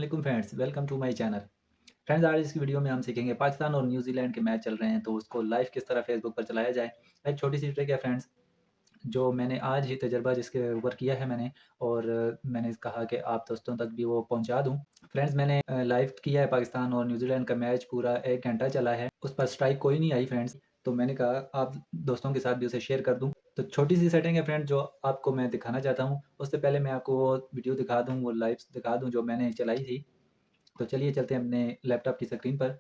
वालेकुम friends, welcome to my channel. Friends, आज इस वीडियो में हम सीखेंगे पाकिस्तान और न्यूजीलैंड के मैच चल रहे हैं तो उसको लाइव किस तरह फेसबुक पर चलाया जाए। एक छोटी सी ट्रिक है फ्रेंड्स, जो मैंने आज ही तजर्बा जिसके ऊपर किया है मैंने, और मैंने कहा कि आप दोस्तों तक भी वो पहुंचा दूं। फ्रेंड्स, मैंने लाइव किया है पाकिस्तान और न्यूजीलैंड का मैच, पूरा 1 घंटा चला है। उस पर स्ट्राइक कोई नहीं आई फ्रेंड्स, तो मैंने कहा आप दोस्तों के साथ भी उसे शेयर कर दूं। तो छोटी सी सेटिंग है फ्रेंड जो आपको मैं दिखाना चाहता हूँ। उससे पहले मैं आपको वो वीडियो दिखा दूँ, वो लाइव दिखा दूँ जो मैंने चलाई थी। तो चलिए चलते हैं अपने लैपटॉप की स्क्रीन पर।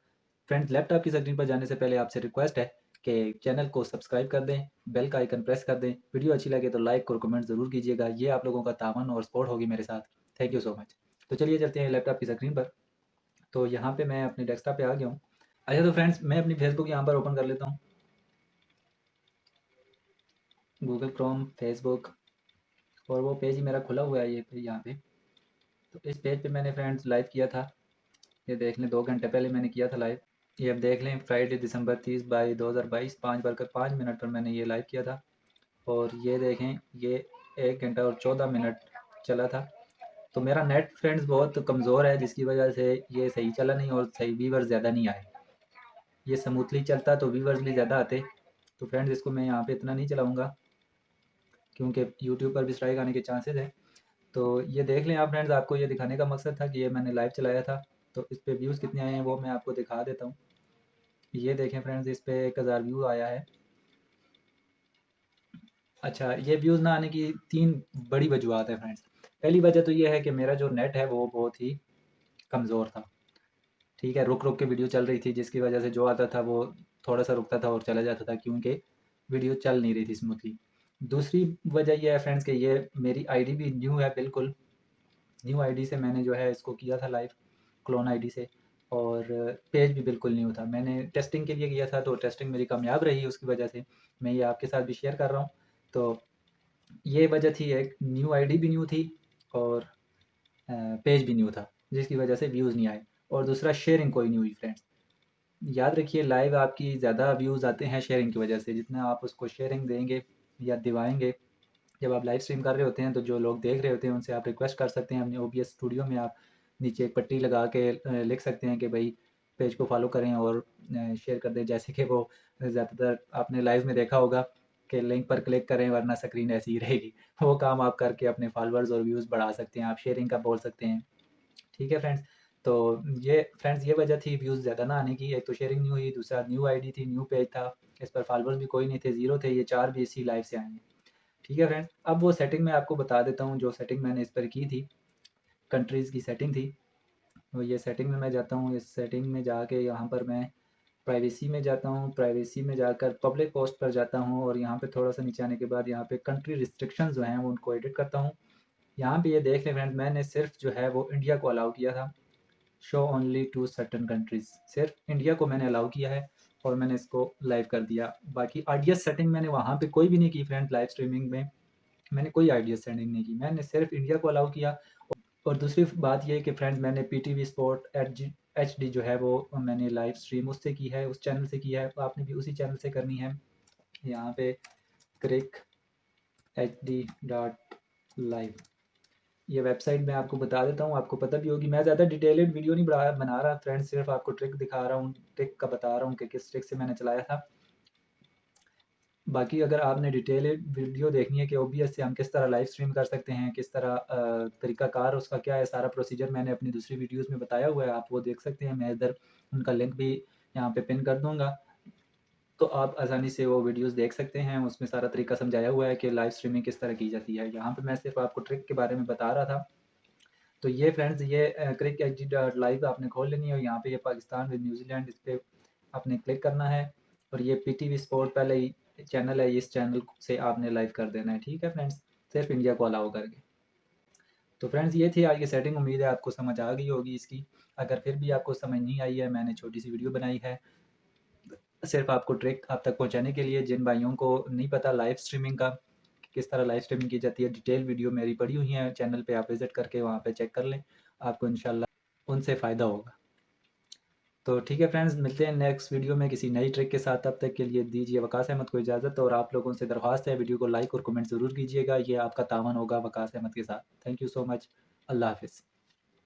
फ्रेंड्स, लैपटॉप की स्क्रीन पर जाने से पहले आपसे रिक्वेस्ट है कि चैनल को सब्सक्राइब कर दें, बेल का आइकन प्रेस कर दें। वीडियो अच्छी लगे तो लाइक और कमेंट ज़रूर कीजिएगा, ये आप लोगों का तावन और सपोर्ट होगी मेरे साथ। Thank you so much. तो चलिए चलते हैं लैपटॉप की स्क्रीन पर। तो यहाँ पे मैं अपने डेस्कटॉप पे आ गया हूँ। अच्छा, तो फ्रेंड्स मैं अपनी फेसबुक यहाँ पर ओपन कर लेता हूँ। गूगल क्रोम, फेसबुक, और वो पेज ही मेरा खुला हुआ है, ये पे यहाँ पे। तो इस पेज पे मैंने फ्रेंड्स लाइव किया था। ये देख लें, 2 घंटे पहले मैंने किया था लाइव। ये अब देख लें, फ्राइडे दिसंबर 30/2022 5 बजकर 5 मिनट पर मैंने ये लाइव किया था। और ये देखें, ये 1 घंटा और 14 मिनट चला था। तो मेरा नेट फ्रेंड्स बहुत कमज़ोर है, जिसकी वजह से ये सही चला नहीं और सही व्यूवर्स ज़्यादा नहीं आए। ये स्मूथली चलता तो व्यूवर्स भी ज़्यादा आते। तो फ्रेंड्स, इसको मैं यहाँ पे इतना नहीं चलाऊँगा क्योंकि यूट्यूब पर भी स्ट्राइक आने के चांसेस हैं। तो ये देख लें आप फ्रेंड्स, आपको ये दिखाने का मकसद था कि ये मैंने लाइव चलाया था। तो इस पे व्यूज़ कितने आए हैं वो मैं आपको दिखा देता हूँ। ये देखें फ्रेंड्स, इस पे 1000 व्यू आया है। अच्छा, ये व्यूज़ ना आने की 3 बड़ी वजूहत है फ्रेंड्स। पहली वजह तो ये है कि मेरा जो नेट है वो बहुत ही कमज़ोर था। ठीक है, रुक-रुक के वीडियो चल रही थी, जिसकी वजह से जो आता था वो थोड़ा-सा रुकता था और चला जाता था, क्योंकि वीडियो चल नहीं रही थी स्मूथली। दूसरी वजह ये है फ्रेंड्स कि ये मेरी आईडी भी न्यू है बिल्कुल। न्यू आईडी से मैंने जो है इसको किया था लाइव, क्लोन आईडी से। और पेज भी बिल्कुल न्यू था। मैंने टेस्टिंग के लिए किया था, तो टेस्टिंग मेरी कामयाब रही, उसकी वजह से मैं ये आपके साथ भी शेयर कर रहा हूँ। तो ये वजह थी, एक न्यू आईडी भी न्यू थी और पेज भी न्यू था, जिसकी वजह से व्यूज़ नहीं आए। और दूसरा, शेयरिंग कोई नहीं हुई फ्रेंड्स। याद रखिए, लाइव आपकी ज़्यादा व्यूज़ आते हैं शेयरिंग की वजह से। जितना आप उसको शेयरिंग देंगे या दिवाएंगे, जब आप लाइव स्ट्रीम कर रहे होते हैं तो जो लोग देख रहे होते हैं उनसे आप रिक्वेस्ट कर सकते हैं। अपने ओबीएस स्टूडियो में आप नीचे एक पट्टी लगा के लिख सकते हैं कि भाई पेज को फॉलो करें और शेयर कर दें। जैसे कि वो ज़्यादातर आपने लाइव में देखा होगा कि लिंक पर क्लिक करें वरना स्क्रीन ऐसी ही रहेगी। वो काम आप करके अपने फॉलोअर्स और व्यूज़ बढ़ा सकते हैं। आप शेयरिंग का बोल सकते हैं। ठीक है फ्रेंड्स। तो ये फ्रेंड्स, ये वजह थी व्यूज़ ज़्यादा ना आने की। एक तो शेयरिंग नहीं हुई, दूसरा न्यू आईडी थी, न्यू पेज था, इस पर फॉलोअर्स भी कोई नहीं थे, ज़ीरो थे। ये 4 भी इसी लाइव से आए हैं। ठीक है फ्रेंड्स, अब वो सेटिंग मैं आपको बता देता हूँ जो सेटिंग मैंने इस पर की थी। कंट्रीज़ की सेटिंग थी। तो ये सेटिंग में मैं जाता हूँ, इस सेटिंग में जाके यहाँ पर मैं प्राइवेसी में जाता हूँ। प्राइवेसी में जाकर पब्लिक पोस्ट पर जाता हूँ और यहाँ पे थोड़ा सा नीचे आने के बाद यहाँ पे कंट्री रिस्ट्रिक्शंस जो हैं वो उनको एडिट करता हूँ। यहाँ पे ये देख लें फ्रेंड्स, मैंने सिर्फ जो है वो इंडिया को अलाउ किया था। Show only to certain countries, सिर्फ इंडिया को मैंने अलाउ किया है और मैंने इसको लाइव कर दिया। बाकी आईडीएस सेटिंग मैंने वहाँ पे कोई भी नहीं की फ्रेंड। लाइव स्ट्रीमिंग में मैंने कोई आईडीएस सेटिंग नहीं की, मैंने सिर्फ इंडिया को अलाउ किया। और दूसरी बात ये है कि फ्रेंड्स, मैंने पीटीवी स्पोर्ट एचडी जो है वो मैंने लाइव स्ट्रीम उससे की है, उस चैनल से की है। तो आपने भी उसी चैनल से करनी है। यहाँ पे क्रिक HD.live, ये वेबसाइट मैं आपको बता देता हूँ, आपको पता भी होगी। मैं ज़्यादा डिटेल्ड वीडियो नहीं बना रहा फ्रेंड्स, सिर्फ आपको ट्रिक दिखा रहा हूँ, ट्रिक का बता रहा हूँ कि किस ट्रिक से मैंने चलाया था। बाकी अगर आपने डिटेल्ड वीडियो देखनी है कि ओबीएस से हम किस तरह लाइव स्ट्रीम कर सकते हैं, किस तरह तरीक़ाकार उसका क्या है, सारा प्रोसीजर मैंने अपनी दूसरी वीडियोज़ में बताया हुआ है, आप वो देख सकते हैं। मैं इधर उनका लिंक भी यहाँ पे पिन कर दूँगा, तो आप आसानी से वो वीडियोज़ देख सकते हैं। उसमें सारा तरीका समझाया हुआ है कि लाइव स्ट्रीमिंग किस तरह की जाती है। यहाँ पे मैं सिर्फ आपको ट्रिक के बारे में बता रहा था। तो ये फ्रेंड्स, ये क्रिक HD.live आपने खोल लेनी है और यहाँ पे ये पाकिस्तान विद न्यूजीलैंड, इस पे आपने क्लिक करना है। और ये पीटीवी स्पोर्ट पहले ही चैनल है, इस चैनल से आपने लाइव कर देना है। ठीक है फ्रेंड्स, सिर्फ इंडिया को अलाउ करके। तो फ्रेंड्स, ये थी आज की सेटिंग। उम्मीद है आपको समझ आ गई होगी इसकी। अगर फिर भी आपको समझ नहीं आई है, मैंने छोटी सी वीडियो बनाई है सिर्फ आपको ट्रिक आप तक पहुँचाने के लिए। जिन भाइयों को नहीं पता लाइव स्ट्रीमिंग का, किस तरह लाइव स्ट्रीमिंग की जाती है, डिटेल वीडियो मेरी पड़ी हुई है चैनल पे, आप विज़िट करके वहाँ पे चेक कर लें। आपको इंशाल्लाह उनसे फ़ायदा होगा। तो ठीक है फ्रेंड्स, मिलते हैं नेक्स्ट वीडियो में किसी नई ट्रिक के साथ। तब तक के लिए दीजिए वकास अहमद को इजाज़त, और आप लोगों से दरख्वास्त है वीडियो को लाइक और कमेंट ज़रूर कीजिएगा। ये आपका तावन होगा वकास अहमद के साथ। Thank you so much. अल्लाह हाफ़िज़।